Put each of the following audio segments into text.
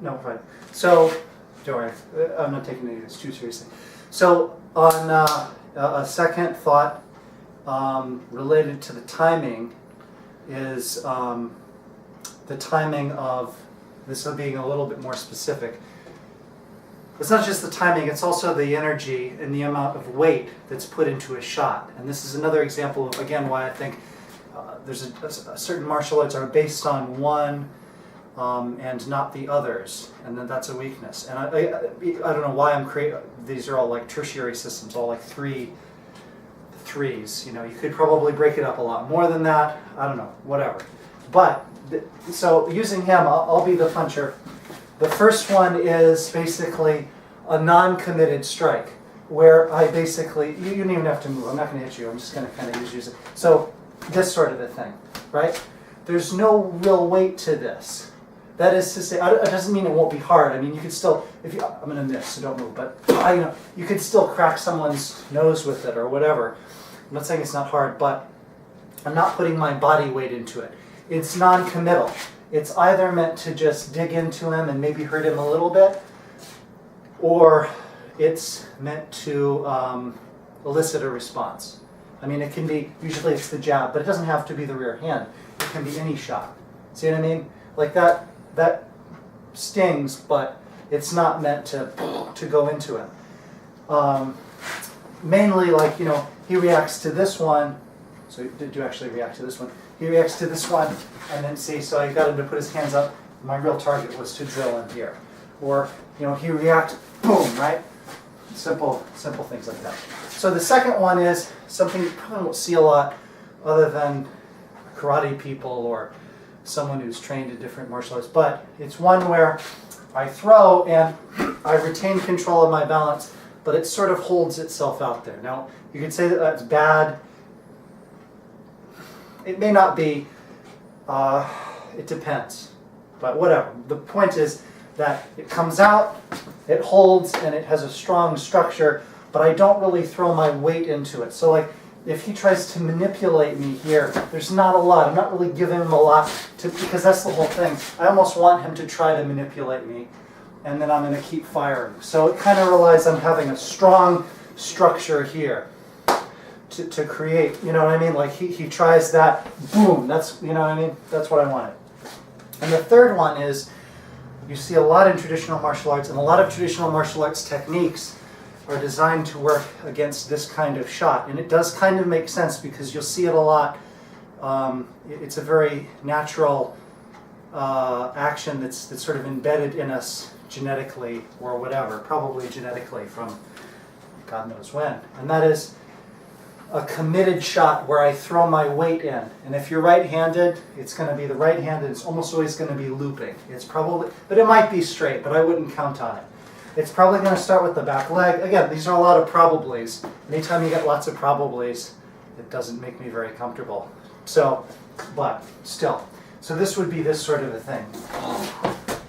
No, fine. So, don't worry. I'm not taking any of this too seriously. So, on a second thought related to the timing is the timing of this being a little bit more specific. It's not just the timing, it's also the energy and the amount of weight that's put into a shot. And this is another example of, again, why I think there's a certain martial arts are based on one and not the others, and then that's a weakness. And I don't know why I'm creating, these are all like tertiary systems, all like threes. You know, you could probably break it up a lot more than that, I don't know, whatever. But, so using him, I'll be the puncher. The first one is basically a non-committed strike, where I basically, you don't even have to move, I'm not going to hit you, I'm just going to kind of use it. So, this sort of a thing, right? There's no real weight to this. That is to say, it doesn't mean it won't be hard. I mean, you could still, if you, I'm going to miss, so don't move, but you could still crack someone's nose with it or whatever. I'm not saying it's not hard, but I'm not putting my body weight into it. It's non-committal. It's either meant to just dig into him and maybe hurt him a little bit, or it's meant to elicit a response. I mean, it can be, usually it's the jab, but it doesn't have to be the rear hand. It can be any shot. See what I mean? Like that stings, but it's not meant to go into him. Mainly, like, you know, he reacts to this one. So did you actually react to this one? He reacts to this one, and then see, so I got him to put his hands up. My real target was to drill in here. Or, you know, he reacts, boom, right? Simple things like that. So the second one is something you probably won't see a lot other than karate people or someone who's trained in different martial arts, but it's one where I throw and I retain control of my balance, but it sort of holds itself out there. Now, you could say that that's bad. It may not be. It depends. But whatever. The point is that it comes out, it holds, and it has a strong structure, but I don't really throw my weight into it. So, like, if he tries to manipulate me here, there's not a lot. I'm not really giving him a lot, because that's the whole thing. I almost want him to try to manipulate me, and then I'm going to keep firing. So it kind of relies on having a strong structure here to create, you know what I mean? Like he tries that, boom, that's, you know what I mean? That's what I wanted. And the third one is, you see a lot in traditional martial arts, and a lot of traditional martial arts techniques are designed to work against this kind of shot. And it does kind of make sense because you'll see it a lot. It's a very natural action that's sort of embedded in us genetically or whatever, probably genetically from God knows when. And that is a committed shot where I throw my weight in. And if you're right-handed, it's going to be the right hand, and it's almost always going to be looping. It's probably, but it might be straight, but I wouldn't count on it. It's probably going to start with the back leg. Again, these are a lot of probablys. Anytime you get lots of probablys, it doesn't make me very comfortable. So, but still. So this would be this sort of a thing,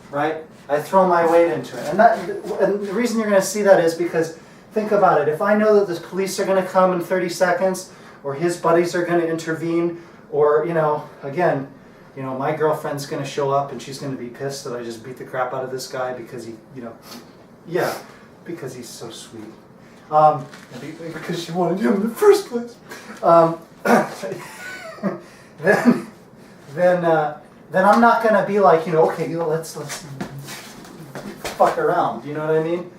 right? I throw my weight into it. And the reason you're going to see that is because, think about it. If I know that the police are going to come in 30 seconds, or his buddies are going to intervene, or, you know, again, you know, my girlfriend's going to show up and she's going to be pissed that I just beat the crap out of this guy because he, you know, yeah, because he's so sweet. Because she wanted him in the first place. Then I'm not going to be like, you know, okay, you know, let's fuck around. You know what I mean?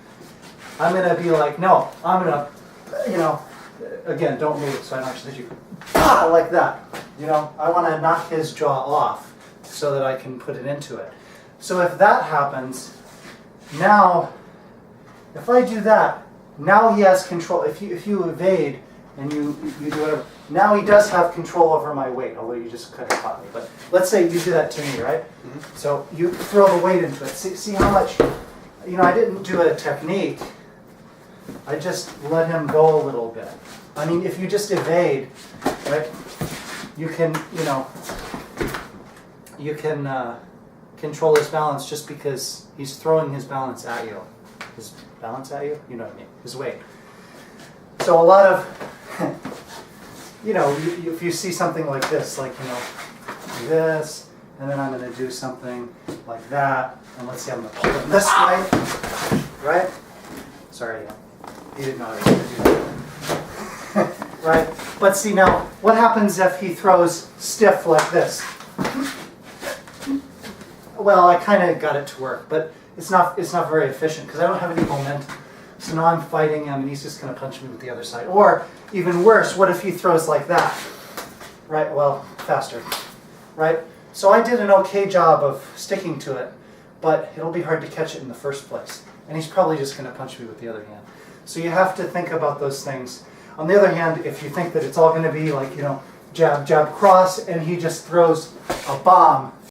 I'm going to be like, no, I'm going to, you know, again, don't move so I don't actually hit you. Ah, like that. You know, I want to knock his jaw off so that I can put it into it. So if that happens, now, if I do that, now he has control. If you evade and you do whatever, now he does have control over my weight, although you just kind of caught me. But let's say you do that to me, right? Mm-hmm. So you throw the weight into it. See how much, you know, I didn't do a technique. I just let him go a little bit. I mean, if you just evade, right, you can, you know, you can control his balance just because he's throwing his balance at you. His balance at you? You know what I mean. His weight. So a lot of, you know, if you see something like this, like, you know, this, and then I'm going to do something like that. And let's see, I'm going to pull him this way, right? Sorry, he didn't know I was going to do that. Right? But see now, what happens if he throws stiff like this? Well, I kind of got it to work, but it's not very efficient because I don't have any momentum. So now I'm fighting him and he's just going to punch me with the other side. Or even worse, what if he throws like that? Right? Well, faster. Right? So I did an okay job of sticking to it, but it'll be hard to catch it in the first place. And he's probably just going to punch me with the other hand. So you have to think about those things. On the other hand, if you think that it's all going to be like, jab, jab, cross, and he just throws a bomb,